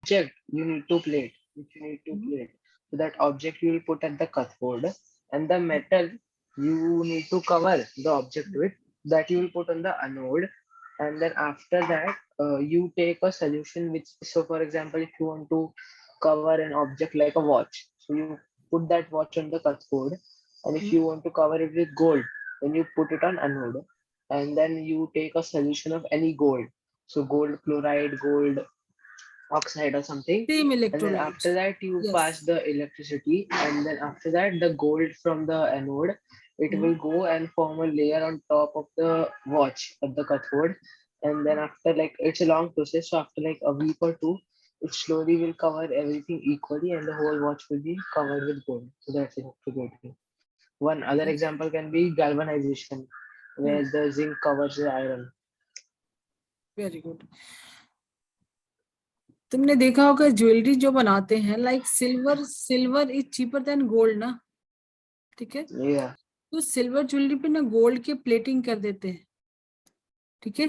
object you need to plate, which you need to plate. So that object you will put at the cathode, and the metal you need to cover the object with, that you will put on the anode. And then after that, you take a solution which, so for example, if you want to cover an object like a watch, so you put that watch on the cathode, and if you want to cover it with gold, then you put it on anode, and then you take a solution of any gold, so gold chloride, gold oxide or something, Same and then electrolyte. after that you pass Yes. the electricity, and then after that the gold from the anode, it will go and form a layer on top of the watch of the cathode. And then after, like, it's a long process, so after like a week or two, it slowly will cover everything equally, and the whole watch will be covered with gold. So that's electroplating. One other example can be galvanization, where the zinc covers the iron. Very good. तुमने देखा होगा jewellery जो बनाते हैं, like silver is cheaper than gold ना, ठीक है. Yeah. तो सिल्वर ज्वेलरी पे ना गोल्ड के प्लेटिंग कर देते हैं, ठीक है.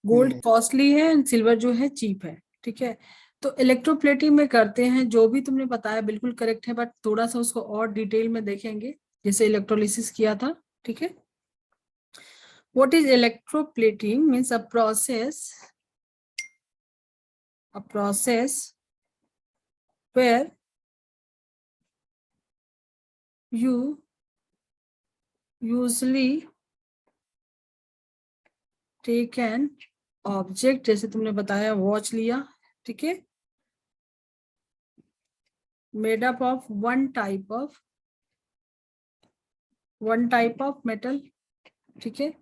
गोल्ड कॉस्टली है एंड सिल्वर जो है चीप है, ठीक है. तो इलेक्ट्रोप्लेटिंग में करते हैं, जो भी तुमने बताया बिल्कुल करेक्ट है, बट थोड़ा सा उसको और डिटेल में देखेंगे, जैसे इलेक्ट्रोलिसिस किया था, ठीक है. What is electroplating means a process where you usually take an object, जैसे तुमने बताया वॉच लिया, ठीक है, made up of one type of metal, ठीक है,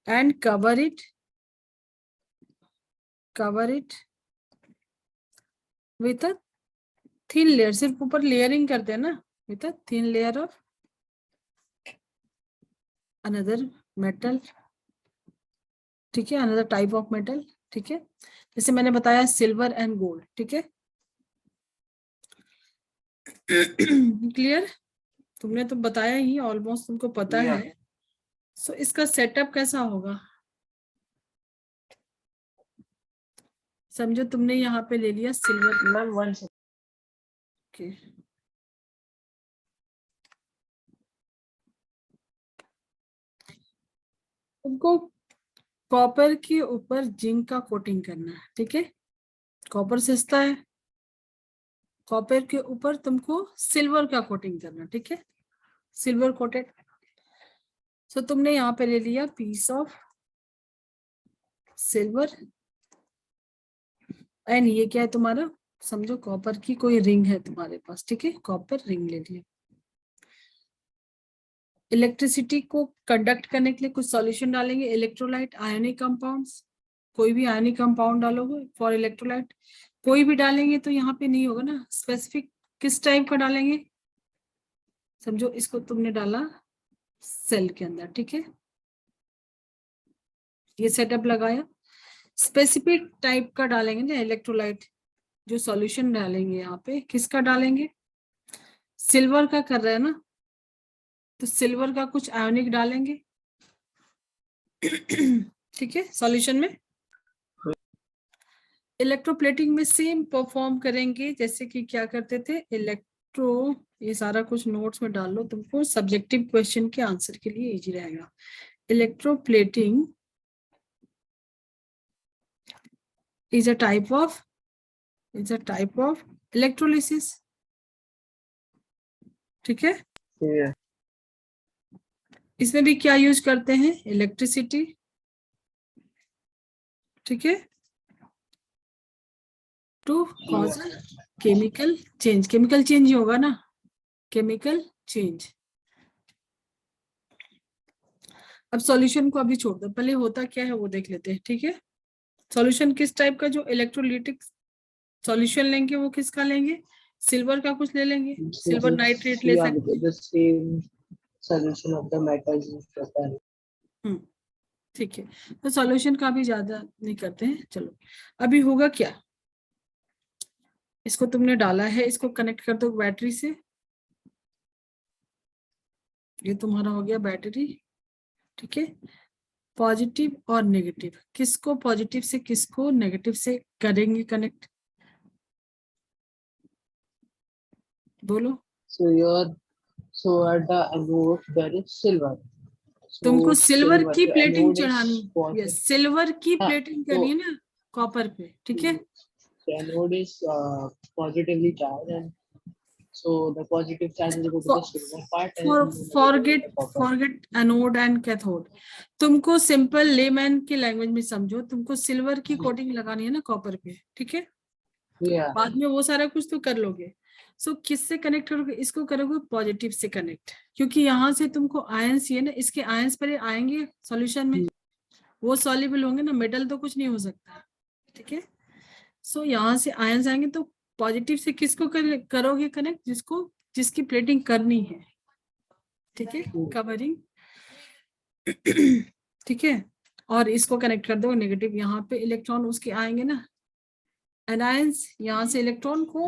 and cover it with a thin layer. सिर्फ ऊपर लेयरिंग करते हैं ना, with a thin layer of another metal, ठीक है, another type of metal, ठीक है. जैसे मैंने बताया सिल्वर एंड गोल्ड, ठीक है. क्लियर? तुमने तो बताया ही, ऑलमोस्ट तुमको पता है. सो इसका सेटअप कैसा होगा, समझो तुमने यहाँ पे ले लिया सिल्वर. मैम वन ओके, तुमको कॉपर के ऊपर जिंक का कोटिंग करना है, ठीक है. कॉपर सस्ता है, कॉपर के ऊपर तुमको सिल्वर का कोटिंग करना, ठीक है, सिल्वर कोटेड. सो तुमने यहाँ पे ले लिया पीस ऑफ सिल्वर, एंड ये क्या है तुम्हारा, समझो कॉपर की कोई रिंग है तुम्हारे पास, ठीक है, कॉपर रिंग ले लिया. इलेक्ट्रिसिटी को कंडक्ट करने के लिए कुछ सॉल्यूशन डालेंगे, इलेक्ट्रोलाइट, आयनिक कंपाउंड्स, कोई भी आयनिक कंपाउंड डालोगे फॉर इलेक्ट्रोलाइट, कोई भी डालेंगे तो यहाँ पे नहीं होगा ना, स्पेसिफिक किस टाइप का डालेंगे, समझो इसको तुमने डाला सेल के अंदर, ठीक है, ये सेटअप लगाया. स्पेसिफिक टाइप का डालेंगे ना इलेक्ट्रोलाइट, जो सॉल्यूशन डालेंगे यहाँ पे किसका डालेंगे, सिल्वर का कर रहे हैं ना, तो सिल्वर का कुछ आयोनिक डालेंगे, ठीक है, सॉल्यूशन में. इलेक्ट्रोप्लेटिंग में सेम परफॉर्म करेंगे जैसे कि क्या करते थे ये सारा कुछ नोट्स में डाल लो, तुमको सब्जेक्टिव क्वेश्चन के आंसर के लिए इजी रहेगा. Electroplating is a type of electrolysis, ठीक है. इसमें भी क्या यूज करते हैं, इलेक्ट्रिसिटी, ठीक है, टू कॉज केमिकल चेंज ही होगा ना, केमिकल चेंज. अब सॉल्यूशन को अभी छोड़ दो, पहले होता क्या है वो देख लेते हैं, ठीक है. सॉल्यूशन किस टाइप का, जो इलेक्ट्रोलिटिक सॉल्यूशन लेंगे वो किसका लेंगे, सिल्वर का कुछ ले लेंगे, सिल्वर नाइट्रेट ले सकते हैं, solution of the metals used होता है. ठीक है. तो सॉल्यूशन का भी ज्यादा नहीं करते हैं. चलो अभी होगा क्या, इसको तुमने डाला है, इसको कनेक्ट कर दो बैटरी से, ये तुम्हारा हो गया बैटरी, ठीक है. पॉजिटिव और नेगेटिव, किसको पॉजिटिव से किसको नेगेटिव से करेंगे कनेक्ट, बोलो। So at the anode there is silver. तुमको So सिल्वर silver की the प्लेटिंग anode चढ़ानी is है, positive. यस सिल्वर की हाँ, प्लेटिंग तो करनी है ना कॉपर पे, ठीक है। the anode is positively charged, and so the positive charge will go to the silver part and the negative to the copper. Forget anode and cathode, तुमको सिंपल लेमैन की लैंग्वेज में समझो, तुमको सिल्वर की coating लगानी है ना copper पे, ठीक है। Yeah. बाद में वो सारा कुछ तो कर लोगे। सो किससे कनेक्ट करोगे, इसको करोगे पॉजिटिव से कनेक्ट, क्योंकि यहाँ से तुमको आयंस ये ना, इसके आयंस पर आएंगे सॉल्यूशन में, वो सॉल्युबल होंगे ना, मेटल तो कुछ नहीं हो सकता है, ठीक है। सो यहाँ से आयंस आएंगे, तो पॉजिटिव से किसको करोगे कनेक्ट, जिसकी प्लेटिंग करनी है, ठीक है, कवरिंग, ठीक है। और इसको कनेक्ट कर दो नेगेटिव, यहाँ पे इलेक्ट्रॉन उसके आएंगे ना, एनायंस यहाँ से इलेक्ट्रॉन को।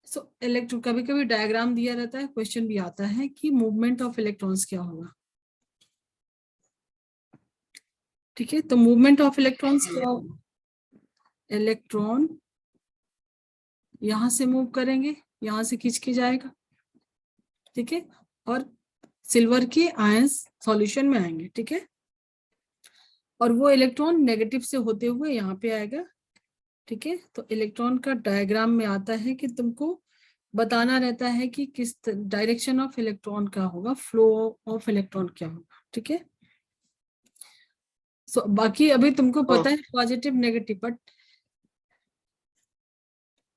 सो इलेक्ट्रॉन, कभी कभी डायग्राम दिया रहता है, क्वेश्चन भी आता है कि मूवमेंट ऑफ इलेक्ट्रॉन्स क्या होगा, ठीक है। तो मूवमेंट ऑफ इलेक्ट्रॉन्स क्या होगा, इलेक्ट्रॉन यहां से मूव करेंगे, यहां से खींच के जाएगा, ठीक है, और सिल्वर के आयंस सॉल्यूशन में आएंगे, ठीक है। और वो इलेक्ट्रॉन नेगेटिव से होते हुए यहाँ पे आएगा, ठीक है। तो इलेक्ट्रॉन का डायग्राम में आता है कि तुमको बताना रहता है कि किस डायरेक्शन ऑफ इलेक्ट्रॉन का होगा, फ्लो ऑफ इलेक्ट्रॉन क्या होगा, ठीक है। सो बाकी अभी तुमको पता है पॉजिटिव नेगेटिव, बट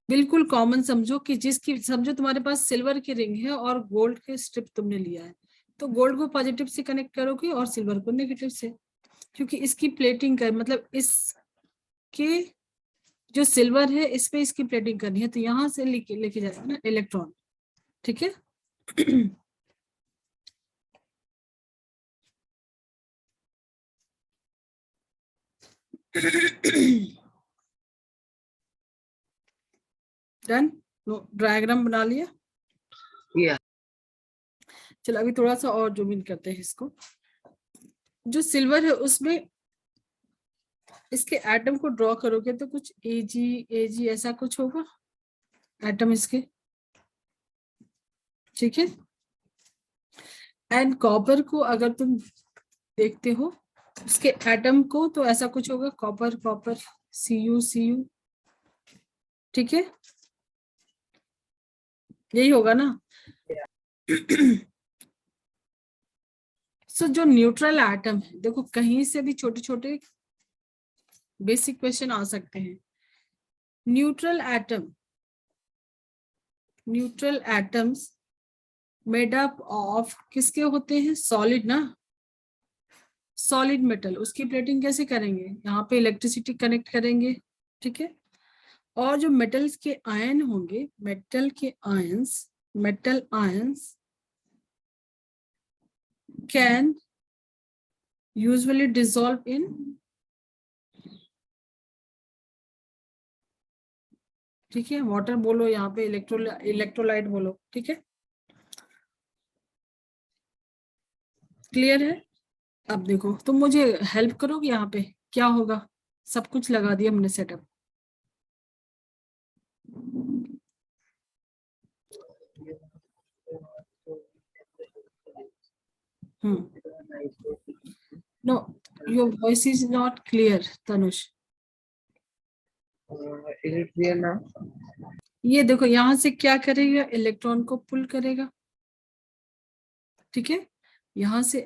बिल्कुल कॉमन समझो कि जिसकी, समझो तुम्हारे पास सिल्वर की रिंग है और गोल्ड के स्ट्रिप तुमने लिया है, तो गोल्ड को पॉजिटिव से कनेक्ट करोगे और सिल्वर को नेगेटिव से, क्योंकि इसकी प्लेटिंग कर, मतलब इसके जो सिल्वर है इस पे इसकी प्लेटिंग करनी है, तो यहां से लेके जाएगा ना इलेक्ट्रॉन, ठीक है। डन, डायग्राम बना लिया। Yeah. चलो अभी थोड़ा सा और जूम इन करते हैं इसको। जो सिल्वर है उसमें इसके एटम को ड्रॉ करोगे तो कुछ एजी ऐसा कुछ होगा एटम इसके, ठीक है। एंड कॉपर को अगर तुम देखते हो उसके एटम को, तो ऐसा कुछ होगा, कॉपर कॉपर CuCu, ठीक है, यही होगा ना। सो जो न्यूट्रल एटम है, देखो कहीं से भी छोटे छोटे बेसिक क्वेश्चन आ सकते हैं। Neutral atoms made up of किसके होते हैं, सॉलिड ना, सॉलिड मेटल, उसकी प्लेटिंग कैसे करेंगे, यहाँ पे इलेक्ट्रिसिटी कनेक्ट करेंगे, ठीक है। और जो मेटल्स के आयन होंगे, metal ions can usually dissolve in, ठीक है, वाटर बोलो, यहाँ पे इलेक्ट्रोलाइट बोलो, ठीक है, क्लियर है। अब देखो तुम मुझे हेल्प करोगे, यहाँ पे क्या होगा, सब कुछ लगा दिया हमने setup. No, your voice is not clear Tanush. Is it clear now? ये देखो यहाँ से क्या करेगा, इलेक्ट्रॉन को पुल करेगा, ठीक है। यहाँ से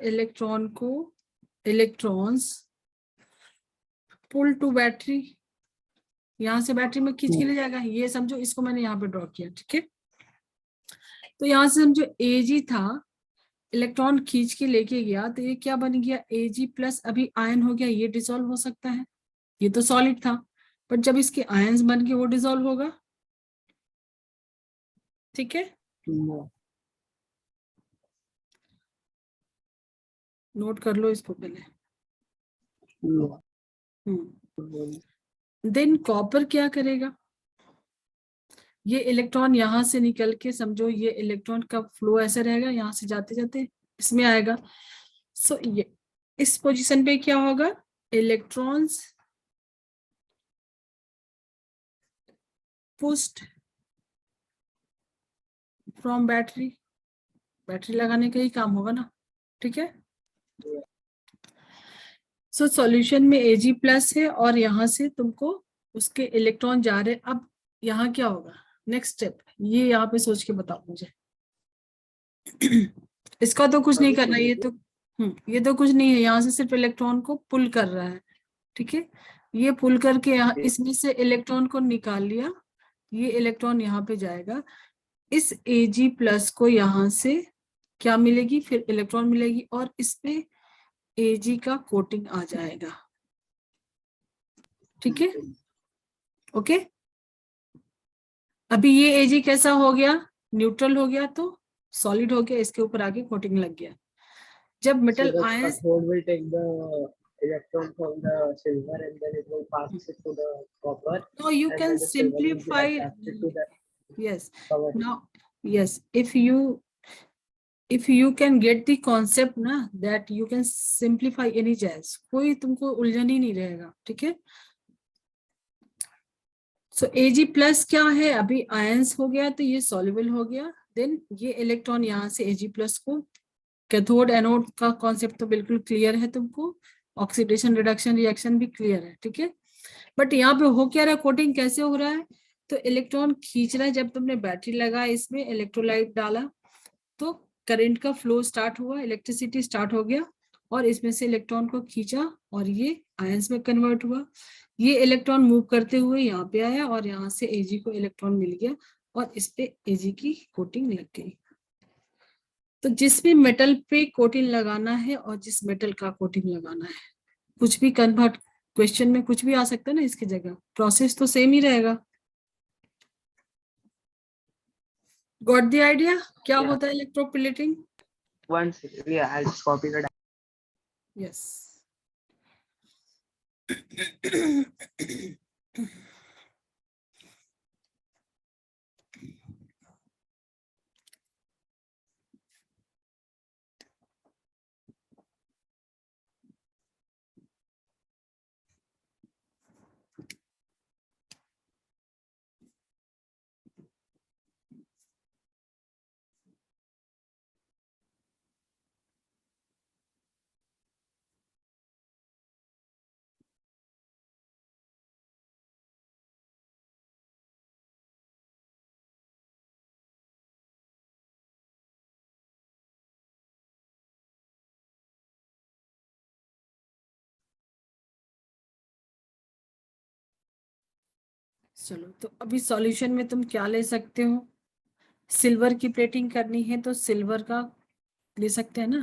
इलेक्ट्रॉन्स पुल टू बैटरी, यहाँ से बैटरी में खींच के ले जाएगा, ये समझो, इसको मैंने यहाँ पे ड्रॉ किया, ठीक है। तो यहाँ से समझो Ag था, इलेक्ट्रॉन खींच के लेके गया, तो ये क्या बन गया, Ag प्लस अभी आयन हो गया, ये डिसॉल्व हो सकता है, ये तो सॉलिड था, बट जब इसके आयंस बन के वो डिसॉल्व होगा, ठीक है। नोट कर लो इसको पहले। देन कॉपर क्या करेगा, ये इलेक्ट्रॉन यहाँ से निकल के, समझो ये इलेक्ट्रॉन का फ्लो ऐसे रहेगा, यहाँ से जाते जाते इसमें आएगा। सो ये इस पोजीशन पे क्या होगा, electrons pushed from battery, battery लगाने का ही काम होगा ना, ठीक है। सो सॉल्यूशन में Ag प्लस है और यहाँ से तुमको उसके इलेक्ट्रॉन जा रहे। अब यहाँ क्या होगा, नेक्स्ट स्टेप, ये यहाँ पे सोच के बताओ मुझे। इसका तो कुछ नहीं करना, ये तो कुछ नहीं है, यहाँ से सिर्फ इलेक्ट्रॉन को पुल कर रहा है, ठीक है। ये पुल करके यहाँ इसमें से इलेक्ट्रॉन को निकाल लिया, ये इलेक्ट्रॉन यहाँ पे जाएगा, इस Ag प्लस को यहाँ से क्या मिलेगी, फिर इलेक्ट्रॉन मिलेगी और इस पे Ag का कोटिंग आ जाएगा, ठीक है, ओके। अभी ये Ag कैसा हो गया, न्यूट्रल हो गया, तो सॉलिड हो गया, इसके ऊपर आके कोटिंग लग गया। जब So metal the ions, cathode will take the electron from the silver and then it will pass it to the copper no, you and can then the silver will be simplify, attached to the yes, cover. now, yes, if you can get the concept ना, that you can simplify any jazz, कोई तुमको उलझन ही नहीं रहेगा, ठीक है। सो Ag plus क्या है, अभी आयंस हो गया तो ये सॉल्युबल हो गया, देन ये इलेक्ट्रॉन यहाँ से Ag प्लस को, कैथोड एनोड का कॉन्सेप्ट तो बिल्कुल क्लियर है तुमको, ऑक्सीडेशन रिडक्शन रिएक्शन भी क्लियर है, ठीक है। बट यहाँ पे हो क्या रहा है, कोटिंग कैसे हो रहा है, तो इलेक्ट्रॉन खींच रहा है, जब तुमने बैटरी लगा इसमें इलेक्ट्रोलाइट डाला तो करंट का फ्लो स्टार्ट हुआ, इलेक्ट्रिसिटी स्टार्ट हो गया और इसमें से इलेक्ट्रॉन को खींचा और ये आयंस में कन्वर्ट हुआ, ये इलेक्ट्रॉन मूव करते हुए यहाँ पे आया और यहाँ से Ag को इलेक्ट्रॉन मिल गया और इस पे Ag की कोटिंग लग गई। तो जिस भी मेटल पे कोटिंग लगाना है और जिस मेटल का कोटिंग लगाना है, कुछ भी कन्वर्ट, क्वेश्चन में कुछ भी आ सकता है ना इसकी जगह, प्रोसेस तो सेम ही रहेगा। गॉट द आइडिया क्या होता है electroplating? One second, yeah, I'll just copy the yes चलो, तो अभी सॉल्यूशन में तुम क्या ले सकते हो, सिल्वर की प्लेटिंग करनी है तो सिल्वर का ले सकते हैं ना।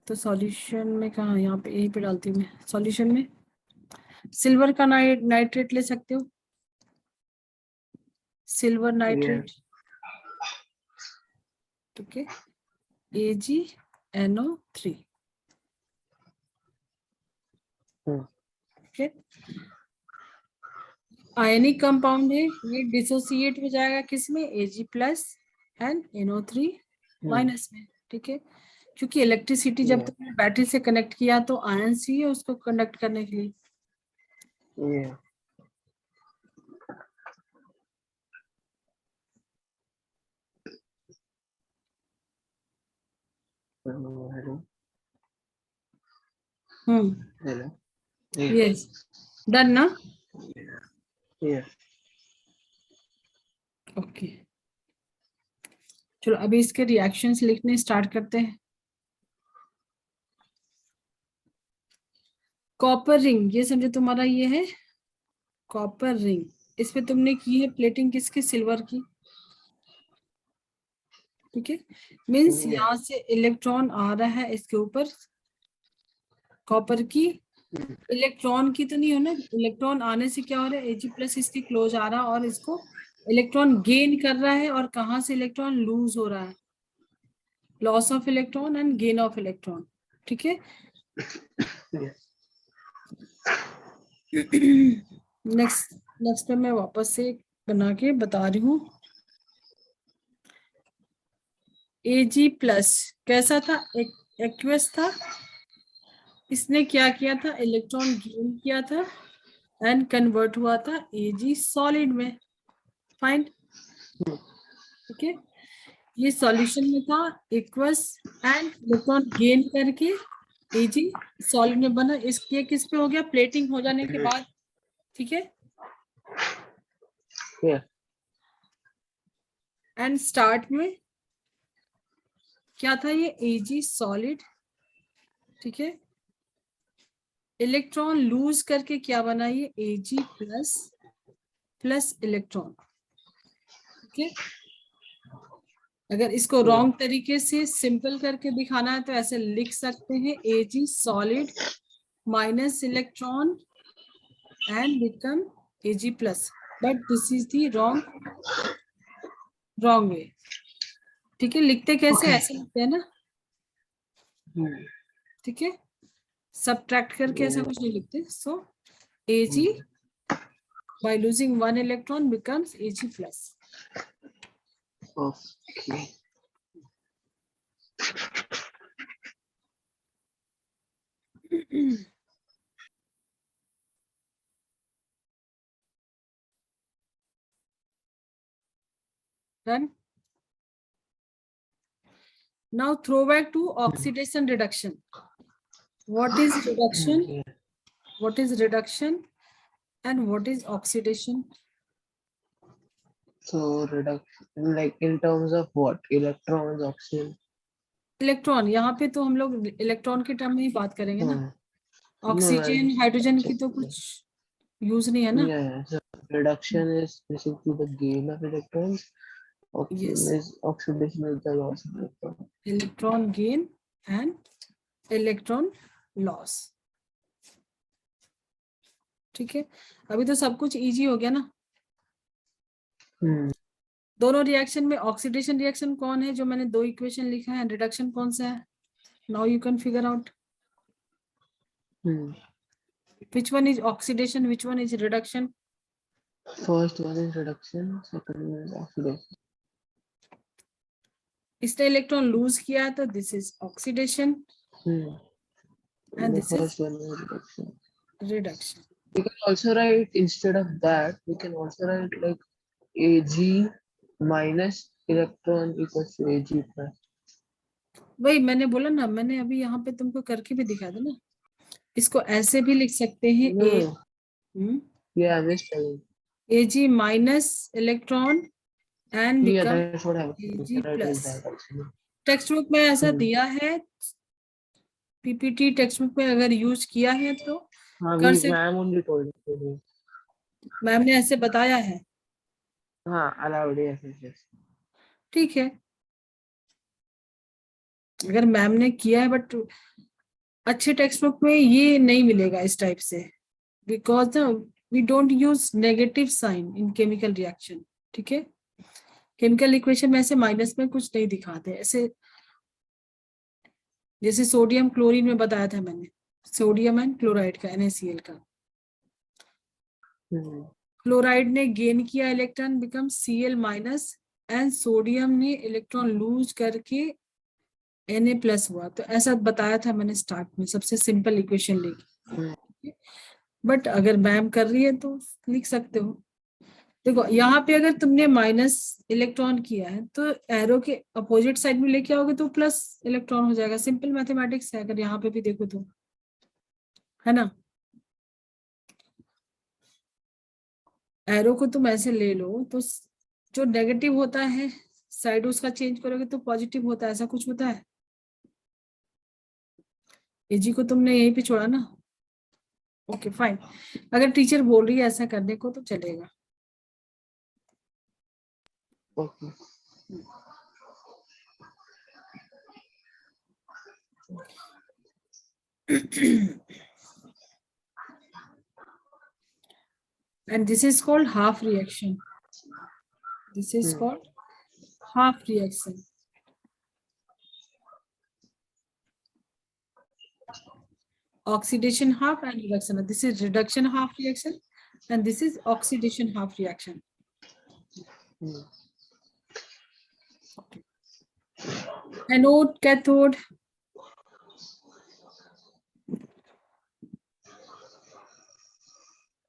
तो सॉल्यूशन में कहाँ, यहाँ पे यहीं पे डालती हूँ मैं, सॉल्यूशन में सिल्वर का नाइट्रेट ले सकते हो, सिल्वर नाइट्रेट, ठीक है, AgNO3, ठीक है। आयनिक कंपाउंड है, ये डिसोसिएट हो जाएगा किसमें, Ag plus and NO3 minus में, ठीक है। क्योंकि इलेक्ट्रिसिटी जब तुमने बैटरी से कनेक्ट किया तो आयन चाहिए उसको कंडक्ट करने के लिए। Yeah. Hello. Hello. Yes, done ना, Yeah. ओके। चलो अभी इसके रिएक्शंस लिखने स्टार्ट करते हैं। कॉपर रिंग, ये समझो तुम्हारा ये है कॉपर रिंग, इस पे तुमने की है प्लेटिंग किसकी, सिल्वर की, ठीक है। मीन्स यहाँ से इलेक्ट्रॉन आ रहा है इसके ऊपर, कॉपर की, इलेक्ट्रॉन की तो नहीं हो ना, इलेक्ट्रॉन आने से क्या हो रहा है, Ag प्लस इसके क्लोज आ रहा है और इसको इलेक्ट्रॉन गेन कर रहा है, और कहाँ से इलेक्ट्रॉन लूज हो रहा है, loss of electron and gain of electron, ठीक है। नेक्स्ट पे मैं वापस से बना के बता रही हूँ। Ag प्लस कैसा था, एक एक्वस था, इसने क्या किया था, इलेक्ट्रॉन गेन किया था एंड कन्वर्ट हुआ था Ag सॉलिड में। फाइन, ठीक है। ये सॉल्यूशन में था, एक्वस एंड इलेक्ट्रॉन गेन करके Ag सॉलिड में बना। इसके किस पे हो गया, प्लेटिंग हो जाने के बाद, ठीक है। Yeah. एंड स्टार्ट में क्या था, ये Ag सॉलिड, ठीक है। इलेक्ट्रॉन लूज करके क्या बना, ये Ag प्लस प्लस इलेक्ट्रॉन, ठीक है। अगर इसको रॉन्ग तरीके से सिंपल करके दिखाना है तो ऐसे लिख सकते हैं, Ag solid minus electron and become Ag plus, but this is the wrong way, ठीक है। लिखते कैसे, Okay. ऐसे लिखते हैं ना, ठीक है। सब्ट्रैक्ट करके ऐसा कुछ नहीं लिखते। सो Ag by losing one electron becomes Ag plus. Okay. Done. Now throw back to oxidation reduction. What is reduction? Yeah. What is reduction? And what is oxidation? So reduction, like in terms of what? Electrons, oxygen. Electron, यहाँ पे तो हम लोग electron के term में ही बात करेंगे ना। No, ऑक्सीजन हाइड्रोजन की तो कुछ यूज नहीं है ना। yeah. So reduction is basically the gain of electrons. Yes, Oxidation is the loss of electrons. Electron gain and electron loss, ठीक है। अभी तो सब कुछ इजी हो गया ना। दोनों रिएक्शन में ऑक्सीडेशन रिएक्शन कौन है, जो मैंने दो इक्वेशन लिखा है, रिडक्शन कौन सा है। Now you can figure out which one is oxidation, which one is reduction. First one is reduction, second one is oxidation. इसने इलेक्ट्रॉन लूज किया है तो this is oxidation And the this is first one is reduction. Reduction. We can also write, instead of that, we can also write like Ag minus electron equals to Ag plus. वही मैंने बोला ना, मैंने अभी यहाँ पे तुमको करके भी दिखा था ना। इसको ऐसे भी लिख सकते हैं, Yeah, I'm just telling. Ag minus electron and Yeah, become that's what I was Ag write plus. like that actually. Text book में ऐसा दिया है, पीपीटी टेक्स्ट बुक में अगर यूज किया है तो कर सकते। Ma'am only told me to do. Ma'am ने ऐसे बताया है, हाँ, allowed, yes. ठीक है। अगर मैम ने किया है, बट अच्छे टेक्स्ट बुक में ये नहीं मिलेगा इस टाइप से, because we don't use negative sign in chemical reaction, ठीक है। केमिकल इक्वेशन में ऐसे माइनस में कुछ नहीं दिखाते ऐसे, जैसे सोडियम क्लोरीन में बताया था मैंने, सोडियम एंड क्लोराइड का, NaCl का। क्लोराइड ने गेन किया electron, become Cl minus, and sodium ने इलेक्ट्रॉन लूज करके Na प्लस हुआ। तो ऐसा बताया था मैंने स्टार्ट में, सबसे सिंपल इक्वेशन लेके। बट अगर मैम कर रही है तो लिख सकते हो। देखो यहाँ पे अगर तुमने माइनस इलेक्ट्रॉन किया है तो एरो के अपोजिट साइड में लेके आओगे तो प्लस इलेक्ट्रॉन हो जाएगा। सिंपल मैथमेटिक्स है, अगर यहाँ पे भी देखो तो, है ना। एरो को तुम ऐसे ले लो तो जो नेगेटिव होता है साइड उसका चेंज करोगे तो पॉजिटिव होता है, ऐसा कुछ होता है। Ag को तुमने यहीं पे छोड़ा ना। ओके फाइन, अगर टीचर बोल रही है ऐसा करने को तो चलेगा। Okay. And this is called half reaction. This is called half reaction. Oxidation half and reduction. This is reduction half reaction and this is oxidation half reaction. Anode, cathode.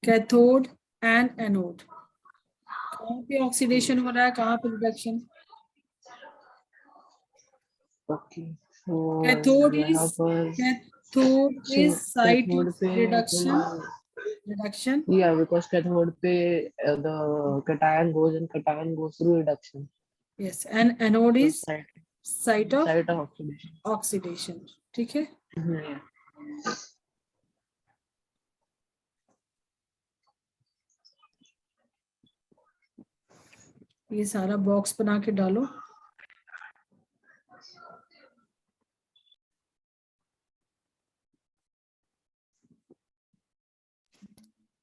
Cathode and anode. कहाँ पे oxidation हो रहा है, कहाँ पे reduction? Okay, तो cathode यहाँ is पर साइट कैथोड ऑफ पे रिडक्शन yeah, because cathode पे the cation goes through reduction. Yes, and anode So is site of site of oxidation. Oxidation. ठीक है, हम्म, ये सारा बॉक्स बना के डालो।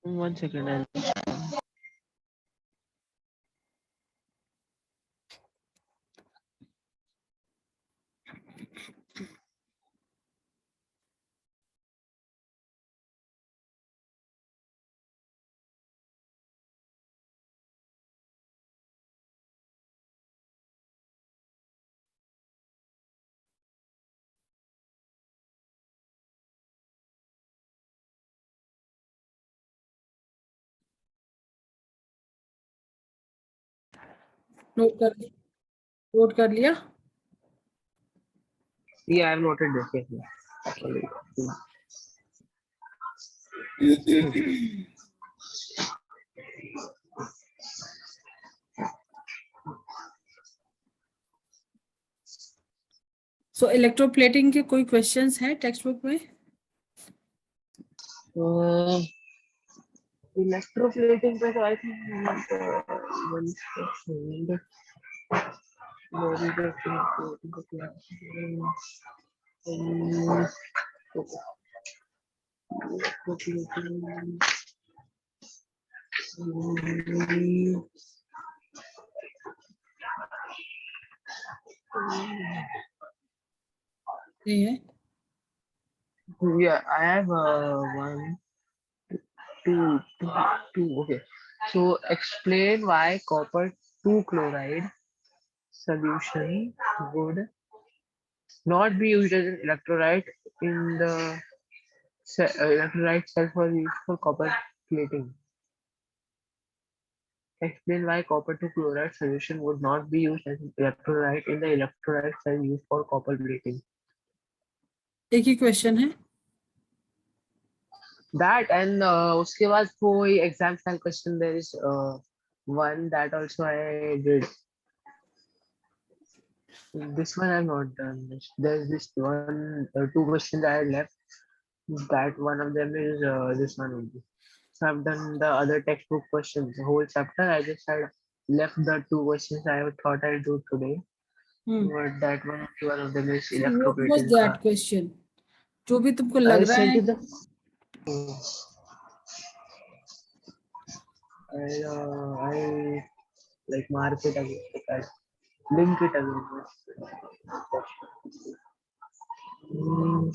one second. नोट कर लिया। Yeah, I've noted this. Yes, yes. So electroplating के कोई क्वेश्चंस हैं टेक्स्ट बुक में? Electroplating पे तो I think one second. What is the electroplating का क्या? Electroplating. नहीं है। Yeah, I have one, two. Okay, so explain why copper 2 chloride solution would not be used as an electrolyte in the electrolyte cells were used for copper plating. Explain why copper 2 chloride solution would not be used as an electrolyte in the electrolyte cell used for copper plating. एक ही question है। That and उसके बाद कोई exam style question there is one that also I did. This one I've not done. There's this one, two questions I had left. That one of them is this one only. So I've done the other textbook questions, the whole chapter. I just had left the two questions I thought I'd do today. But that one of them is What was electroplating. that question? जो भी तुमको I लग रहा sent है you the. I like mark it again. Link it again. Hmm.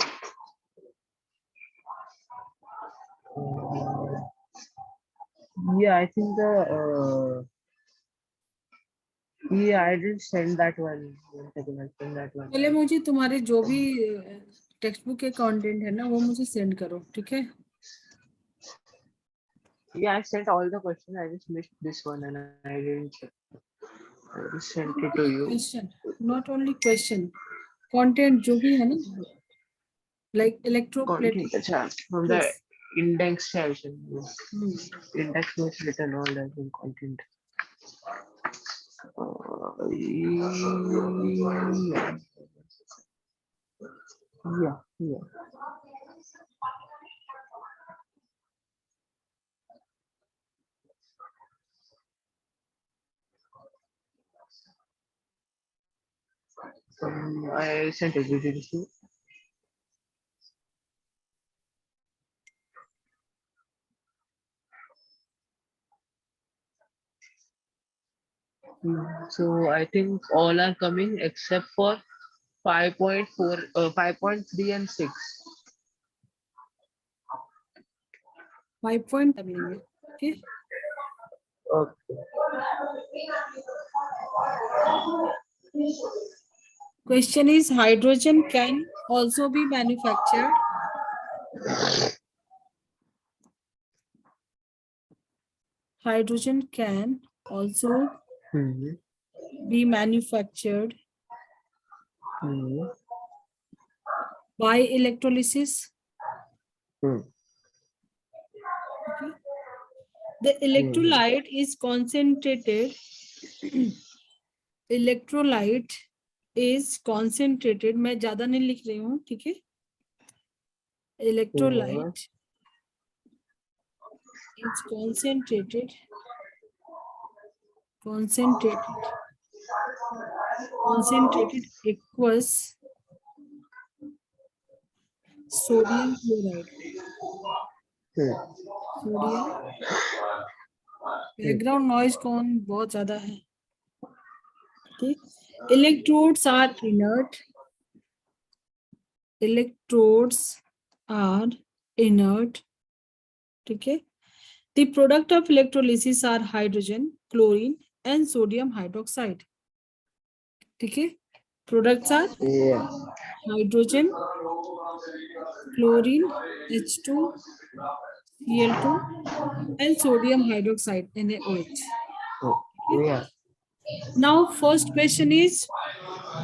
Yeah, I think the yeah, I didn't send that one. One second, I'll send that one. पहले मुझे तुम्हारे जो भी टेक्स्ट बुक के content है ना वो मुझे सेंड करो, ठीक है? Yeah, I sent all the questions. I just missed this one and I didn't check. I just sent it to you. Question, not only question, content जो भी है ना, लाइक इलेक्ट्रोप्लेटिंग। Content, अच्छा, from the index section. Index was written all that in content. Yeah. I sent it. Did you receive? So I think all are coming except for 5.4, 5.3 and 6. 5 point कर लेंगे, okay? Okay. Question is hydrogen can also be manufactured hydrogen can also Hmm. be manufactured Hmm. by electrolysis. Hmm. Okay. The electrolyte is concentrated. Electrolyte is concentrated. मैं ज्यादा नहीं लिख रही हूँ, ठीक है? Electrolyte is concentrated aqueous sodium chloride. Hmm. Sodium background noise कौन बहुत ज्यादा है, ठीक? Electrodes are inert. Electrodes are inert, ठीक है? The product of electrolysis are hydrogen, chlorine, and sodium hydroxide. ठीक है? Products are Yeah. hydrogen, chlorine, H2, Cl2, and sodium hydroxide, NaOH. Yeah. Now, first question is,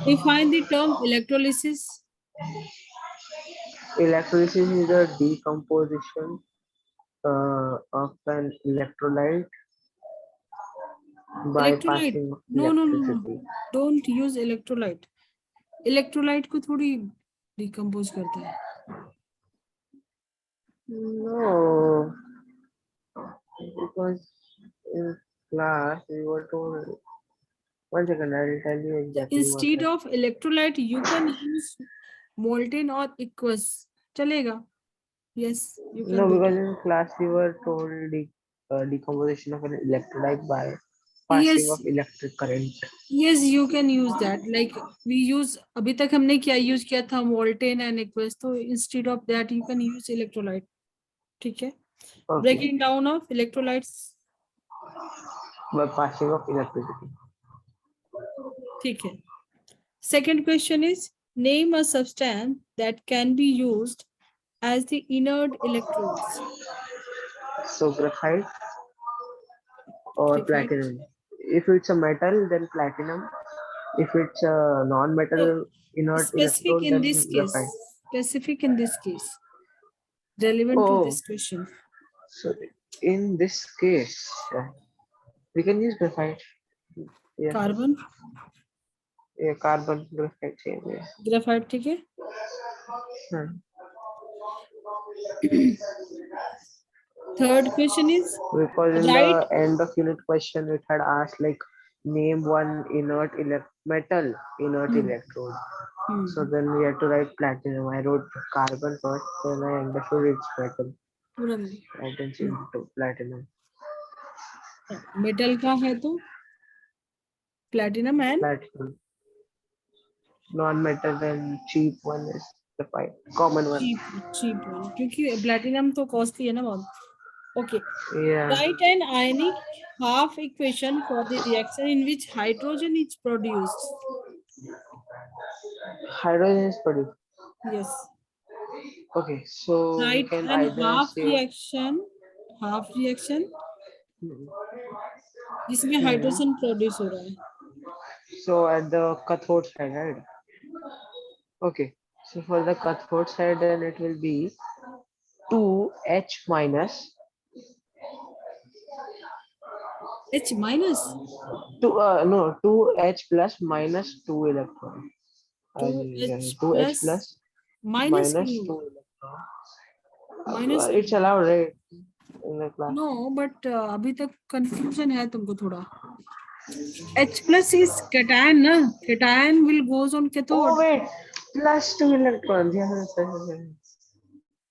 define the term electrolysis. Electrolysis is the decomposition of an electrolyte by Electrolyte. passing No. electricity. Don't use electrolyte. Electrolyte को थोड़ी decompose करता है. No, because in class we were told. One second, I will tell you exactly what. Instead of electrolyte, you can use molten or aqueous. चलेगा? Yes, you can No, do because that. in class we were told decomposition of an electrolyte by passing Yes, of electric current. yes, you can use that. Like we use, अभी तक हमने क्या use किया था, molten and aqueous. तो instead of that, you can use electrolyte. ठीक है? Okay. Breaking down of electrolytes. By passing of electricity. ठीक है. Second question is, name a substance that can be used as the inert electrodes. So graphite or Graphite. platinum. If it's a metal, then platinum. If it's a non-metal inert Specific electrode, in then this case. graphite. Specific in this case. Relevant to Oh, this question. so in this case, we can use graphite. Yeah, Carbon. yeah, carbon graphite same. Yeah. Graphite, ठीक है? Third question is, Because in write. the end of unit question, it had asked like name one inert metal inert electrode. So then we had to write platinum. I wrote carbon first, then I understood it's metal. पूरा नहीं. I then changed it to platinum. Metal का है तो platinum and Platinum. Non-metal then cheap one is the common one. cheap one. क्योंकि platinum तो costly है ना बहुत. Okay. Yeah. Write an ionic half equation for the reaction in which hydrogen is produced. Hydrogen is produced. Yes. Okay, so we Write can an either half say reaction जिसमें hydrogen produce हो रहा है. so at the cathode side, right? Okay, so for the cathode side, then it will be 2H minus. H minus. 2H plus minus 2 electron. 2H 2H plus plus minus minus क्यों? 2 electron. Minus It's allowed, right? In the class. No, but अभी तक confusion है तुमको थोड़ा. H plus is cation ना? Cation will goes on cathode. Oh wait, plus 2 electrons. Yes.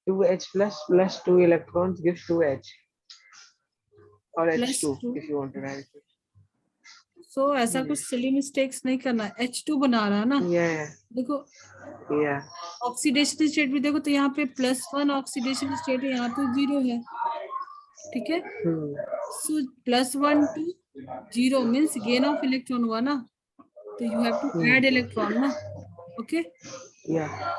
2H plus 2 electrons gives 2H. Or Plus H2 2. if you want to write it. So ऐसा कुछ silly mistakes नहीं करना. H2 बना रहा है ना? Yeah. देखो. Yeah. ऑक्सीडेशन स्टेट भी देखो तो यहाँ पे +1 ऑक्सीडेशन स्टेट है, यहाँ पे 0 है. ठीक है? So +1 to 0 means gain of electron हुआ ना? तो you have to add electron ना? Okay? Yeah.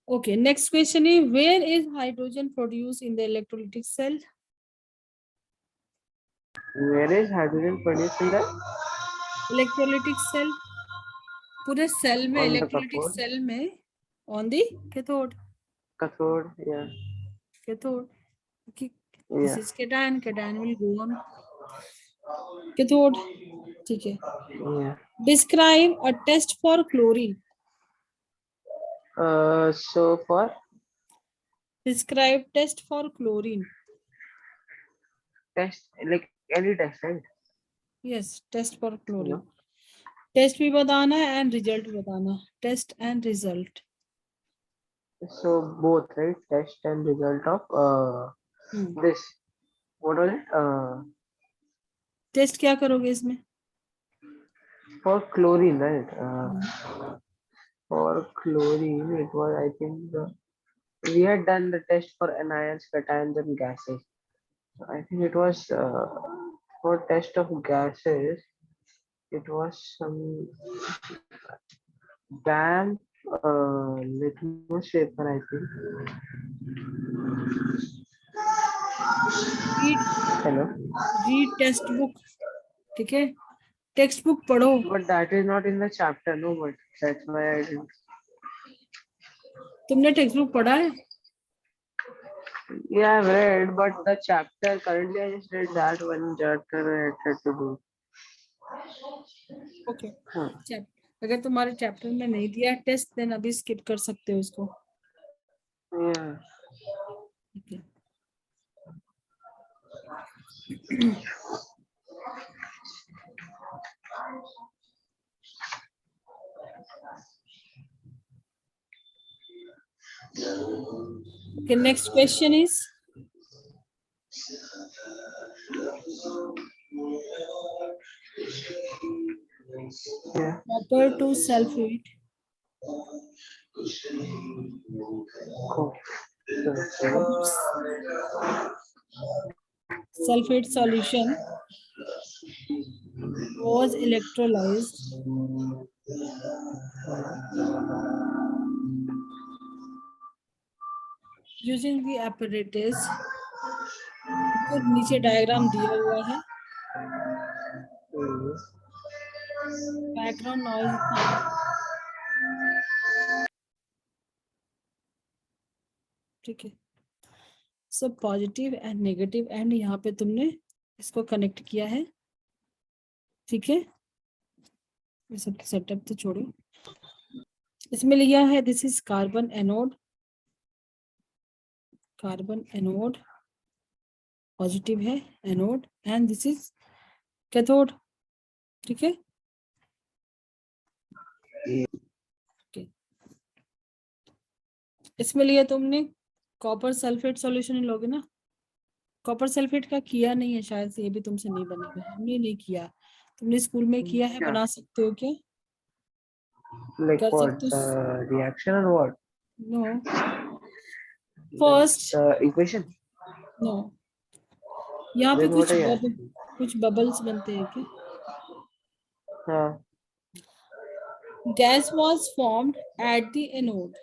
Okay, next question is, where is hydrogen produced in the electrolytic cell? Where is hydrogen produced in the electrolytic cell, पूरे cell में, on the electrolytic cathode? Cell में on the cathode, Cathode, yeah, cathode, this yeah, is cation, cation will go on cathode, ठीक है। yeah. Describe a test for chlorine, So for describe test for chlorine, test, like any test, right? Yes test for chlorine, No. Test भी बताना है and result बताना, test and result. So both, right? Test and result of this. What was it? Test क्या करोगे इसमें? For chlorine, right? For chlorine, it was, I think, we had done the test for anions, cations, and gases. So I think it was for test of gases. It was some damp litmus paper, I think. Read, Hello. Read text book, ठीक है, text book पढ़ो। But that is not in the chapter, no. But that's why I didn't. तुमने text book पढ़ा है? Yeah, I've read, but the chapter currently I just read that one chapter I had to do. Okay, अगर तुम्हारे chapter में नहीं दिया test then अभी skip कर सकते हो इसको, Yeah. ठीक है। Okay, next question is Yeah. copper to sulfate, Cool. sulfate solution was electrolyzed using the apparatus, तो नीचे डायग्राम दिया हुआ है, बैकग्राउंड नॉइज इतना आ रहा है, ठीक है। So positive and negative and यहाँ पे तुमने इसको कनेक्ट किया है, ठीक है। ये सब सेटअप तो छोड़ो, इसमें लिया है this is carbon anode, carbon anode positive है anode, and this is cathode, ठीक है। इसमें लिया तुमने कॉपर सल्फेट सॉल्यूशन लोगे ना, कॉपर सल्फेट का किया नहीं है शायद से, ये भी तुमसे नहीं बनेगा, हमने नहीं किया, तुमने स्कूल में किया है, Yeah. बना सकते हो क्या? Like कर what? सकते हो? Reaction or what? No, first Equation. No, यहाँ पे Then what are you? कुछ बबल्स बनते हैं क्या? हाँ. Gas was formed at the anode.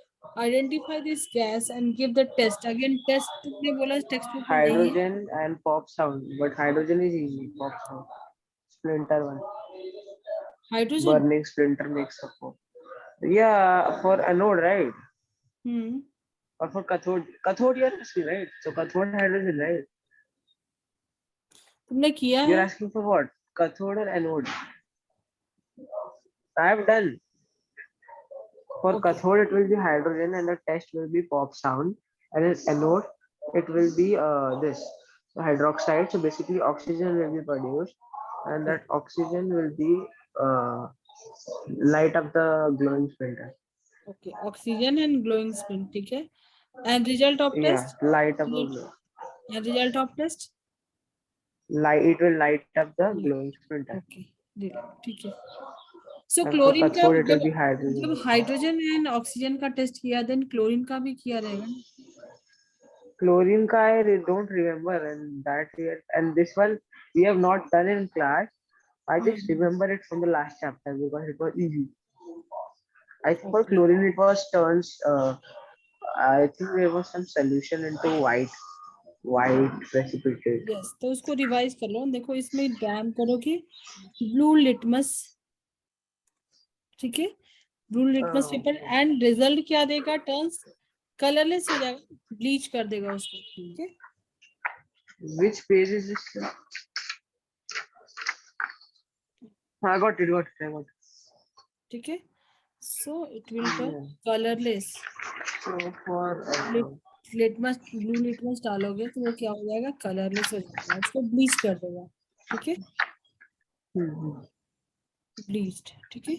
Identify this gas and give the test. Again, test तुमने बोला टेक्स्ट बुक में नहीं है। Hydrogen and pop sound, but hydrogen is easy. Pop sound. Splinter one. Hydrogen, Burning splinter makes a pop. Yeah, for anode, right? Or for cathode. Cathode you're asking, right? So cathode hydrogen, right? तुमने किया You're है? asking for what? Cathode or anode? I have done. For Okay. cathode, it will be hydrogen, and the test will be pop sound. And in anode, it will be this hydroxide. So basically, oxygen will be produced, and that oxygen will be uh, light up the glowing splinter. Okay, oxygen and glowing spin, ठीक है। And result of Yeah, test? light up the glow. And result of test? Light. It will light up the glowing splinter. Okay, ठीक है। So And for chlorine का cathode, it will जब be hydrogen. Hydrogen and oxygen का test किया, than chlorine का भी किया रहेगा ना? Chlorine ka I don't remember, and that year and this one we have not done in class. I just remember it from the last chapter because it was easy. I think for Okay. chlorine it was turns. I think there was some solution into white. white precipitate. Yes, तो उसको revise कर लो। देखो इसमें dam करोगे blue litmus, ठीक है, blue litmus paper, and result क्या देगा, टर्न्स कलरलेस हो जाएगा, ब्लीच कर देगा उसको, ठीक है। Which page is this? I got it, got it, I got it. ठीक है, so it will turn Yeah. Colourless. So for litmus, blue litmus डालोगे तो वो क्या हो जाएगा, कलरलेस हो जाएगा, उसको ब्लीच कर देगा, ठीक है, ब्लीच्ड, ठीक है।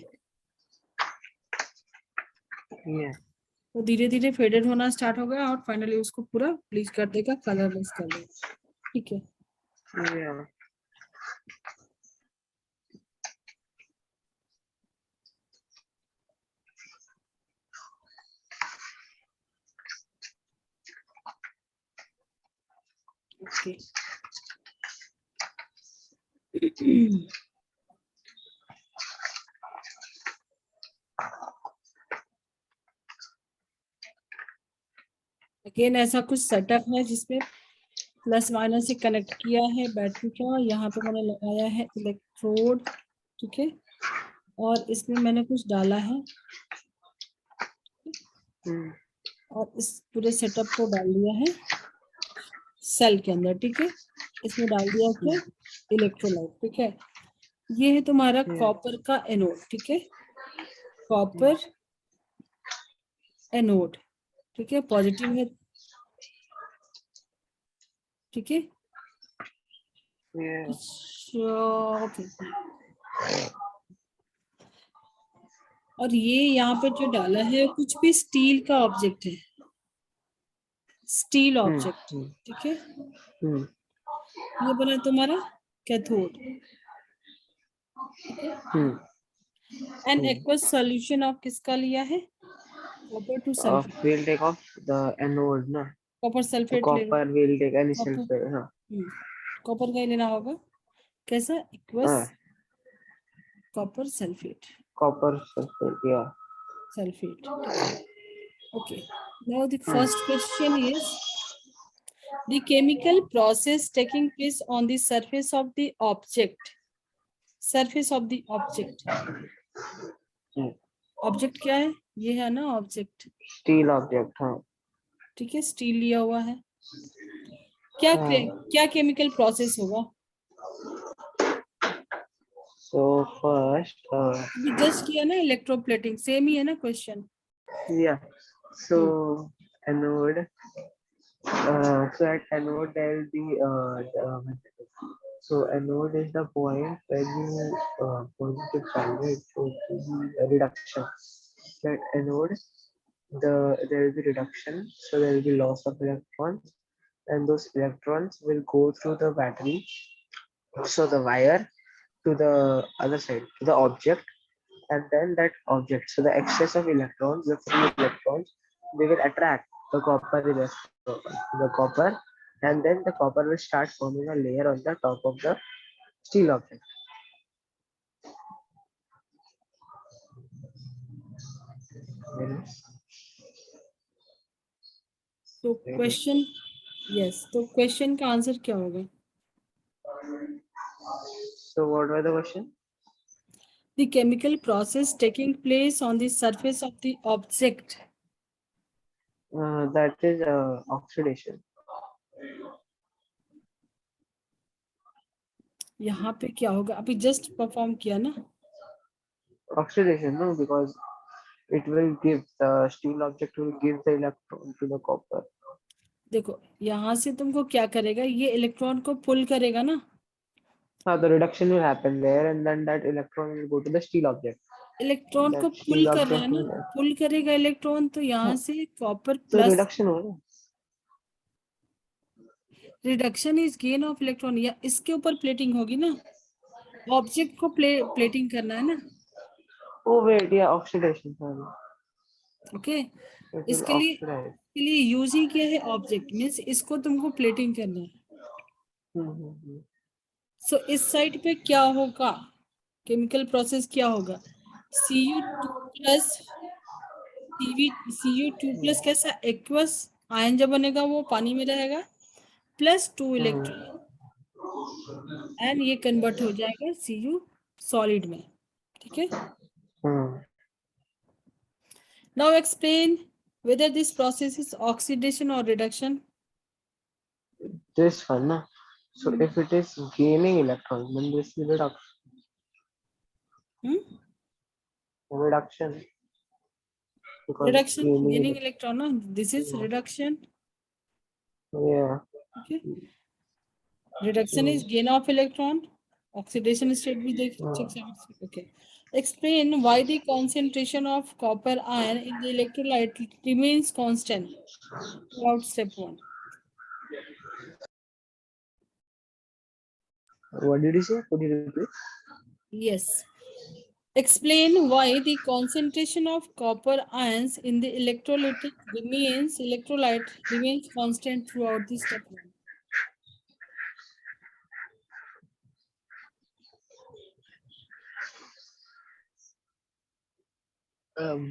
yeah, वो धीरे धीरे फेडेड होना स्टार्ट होगा और फाइनली उसको पूरा ब्लीच कर देगा, कलरलेस कर देगा, ठीक है। yeah. ओके अगेन ऐसा कुछ सेटअप है जिसमें प्लस माइनस से कनेक्ट किया है बैटरी का, यहाँ पे मैंने लगाया है इलेक्ट्रोड, ठीक है, और इसमें मैंने कुछ डाला है और इस पूरे सेटअप को डाल दिया है सेल के अंदर, ठीक है। इसमें डाल दिया क्या, इलेक्ट्रोलाइट, ठीक है। ये है तुम्हारा कॉपर का एनोड, ठीक है, कॉपर एनोड, ठीक है, पॉजिटिव है, ठीक है। Yeah. ओके, और ये यहाँ पे जो डाला है कुछ भी स्टील का ऑब्जेक्ट है, स्टील ऑब्जेक्ट, ठीक है। ये बना तुम्हारा cathode, an aqueous solution of किसका लिया है, copper two sulphate, We'll take off the anode, na? Copper So sulphate ले लो, copper will take any copper, sulfate, huh? Copper का ही लेना होगा, कैसा, aqueous copper sulphate, Copper sulfate, yeah. Sulphate, okay. Now the first question is the chemical process taking place on the surface of the object, surface of the object, object क्या है, ये है ना object, Steel object, huh? ठीक है, steel लिया हुआ है, क्या क्या केमिकल प्रोसेस होगा, So first, जस्ट किया ना इलेक्ट्रोप्लेटिंग, सेम ही है ना question, yeah. So anode. So at anode there will be so anode is the point where you positive charge, right? So it will be a reduction. So at anode, there will be reduction. So there will be loss of electrons, and those electrons will go through the battery. So the wire to the other side, to the object, and then that object. So the excess of electrons, the free electrons, they will attract the copper the copper, and then the copper will start forming a layer on the top of the steel object. तो question, yes, तो question का answer क्या होगा, So what was the question? the chemical process taking place on the surface of the object, That is oxidation. यहाँ पे क्या होगा, अभी जस्ट परफॉर्म किया ना, Oxidation, no, because it will give the steel object will give the electron to the copper. देखो यहाँ से तुमको क्या करेगा, ये इलेक्ट्रॉन को पुल करेगा ना, The reduction will happen there, and then that electron will go to the steel object. Electron को That पुल steel कर रहा है object ना, will. पुल करेगा इलेक्ट्रॉन, तो यहाँ से कॉपर So प्लस, reduction होगा. Reduction is gain of electron, या इसके ऊपर प्लेटिंग होगी ना, ऑब्जेक्ट को प्लेटिंग करना है ना, Oh wait, yeah, oxidation. Sorry. Okay. It will इसके लिए यूज ही क्या है, ऑब्जेक्ट मीन्स इसको तुमको प्लेटिंग करना है। सो इस साइड पे क्या होगा, केमिकल प्रोसेस क्या होगा, Cu2 प्लस Cu2 प्लस कैसा, एक्वस आयन जब बनेगा वो पानी में रहेगा, प्लस 2 इलेक्ट्रॉन एंड ये कन्वर्ट हो जाएगा Cu सॉलिड में, ठीक है। Now explain whether this process is oxidation or reduction. This one, na? So Hmm. if it is gaining electrons, then this is Hmm? reduction. Because Reduction, gaining gaining electron, no? This is reduction, yeah. okay. Reduction is gain of electron. Oxidation state भी देख check समझ, okay. Explain why the concentration of copper ion in the electrolyte remains constant throughout step 1. What did you say? Could you repeat? Yes. Explain why the concentration of copper ions in the electrolyte remains constant throughout the step 1. Um,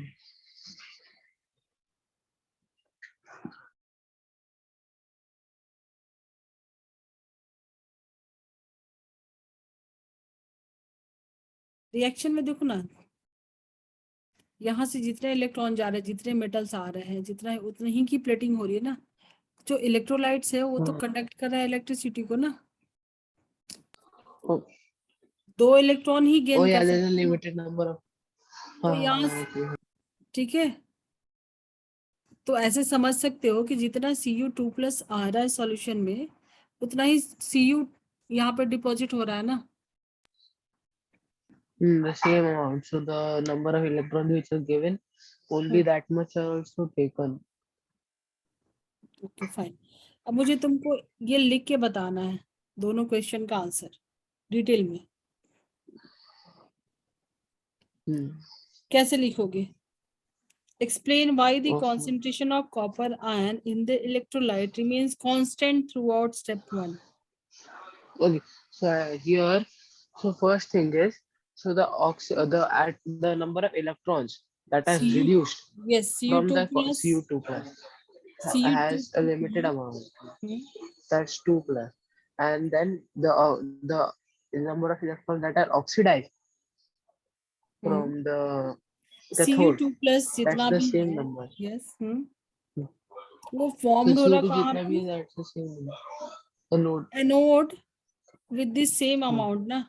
reaction में देखो ना, यहाँ से जितने electron जा रहे हैं, जितने मेटल्स आ रहे हैं, जितना उतने ही की प्लेटिंग हो रही है ना। जो इलेक्ट्रोलाइट्स है वो तो कंडक्ट कर रहा है इलेक्ट्रिसिटी को ना, oh, 2 इलेक्ट्रॉन ही गेन yeah, कर there's a सकते हैं। limited number of. तो यहाँ Okay. ठीक है, तो ऐसे समझ सकते हो कि जितना Cu2+ आ रहा है सॉल्यूशन में, उतना ही Cu यहाँ पर डिपॉजिट हो रहा है ना। The same amount. So the number of electrons which is given, only that much are also taken. Okay fine. अब मुझे तुमको ये लिख के बताना है दोनों क्वेश्चन का आंसर डिटेल में। कैसे लिखोगे? Explain why the Okay. concentration of copper ion in the electrolyte remains constant throughout step 1. Okay. So here, so first thing is, so the number of electrons that are Cu, reduced yes, from Cu2 the plus, Cu2 plus Cu2 has a limited amount. hmm, That's 2 plus, and then the number of electrons that are oxidized from the cathode, Cu2 plus that's जितना the भी same है, number. yes, Hmm. वो So formed हो रहा CO2 कहाँ जितना भी पे? है, that's the same number. The load. Anode with the same amount ना,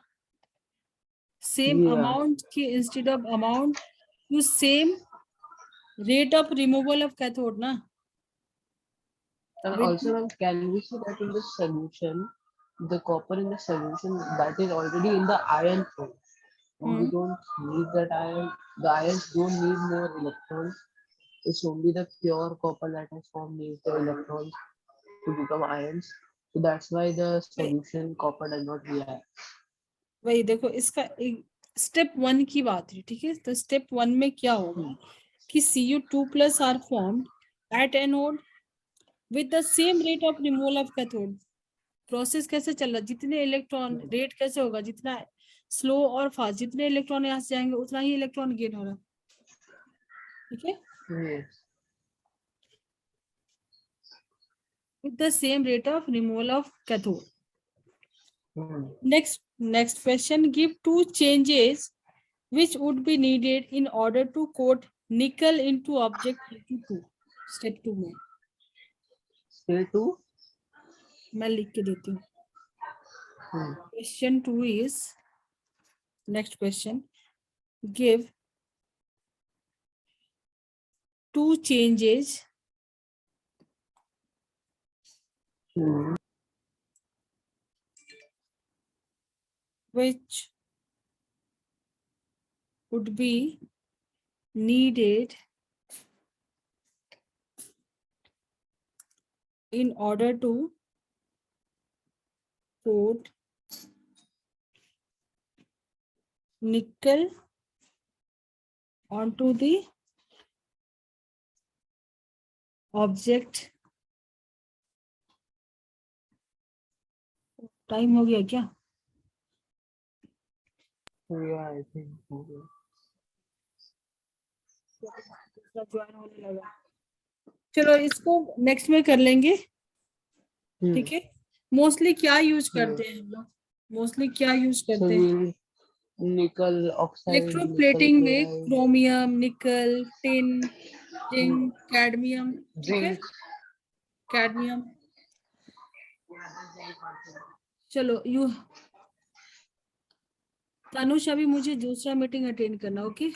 same Yeah. amount की instead of amount, use same rate of removal of cathode ना. And With also, now, can we see that in the solution, the copper in the solution that is already in the ion form, and we don't need that ion. The ions don't need more electrons. It's only the pure copper that has formed needs the electrons to become ions. So that's why the solution copper does not react. वही देखो, इसका step 1 की बात है, ठीक है। तो step 1 में क्या होगा कि Cu2+ are formed at anode with the same rate of removal of cathode. Process कैसे चल रहा है? जितने इलेक्ट्रॉन रेट कैसे होगा, जितना स्लो और फास्ट, जितने इलेक्ट्रॉन यहाँ से जाएंगे उतना ही इलेक्ट्रॉन गेन हो रहा है, ठीक है, Yes. With the same rate of removal of cathode. Next question, give 2 changes which would be needed in order to coat nickel into object Q2. Step 2 में Still two. मैं लिख के देती हूँ। Question 2 is, next question, give 2 changes which would be needed in order to coat nickel onto the object। Time हो गया क्या? Yeah, I think. Join होने लगा। चलो इसको नेक्स्ट में कर लेंगे। ठीक है। मोस्टली क्या यूज करते हैं हम लोग, मोस्टली क्या यूज So करते हैं? we'll nickel oxide, nickel electroplating में chloride, क्रोमियम, निकल, टिन, जिंक, कैडमियम। ठीक है, zinc. कैडमियम। चलो यू तनुष, अभी मुझे दूसरा मीटिंग अटेंड करना, okay?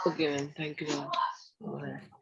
Okay, ma'am. Thank you, ma'am. Alright.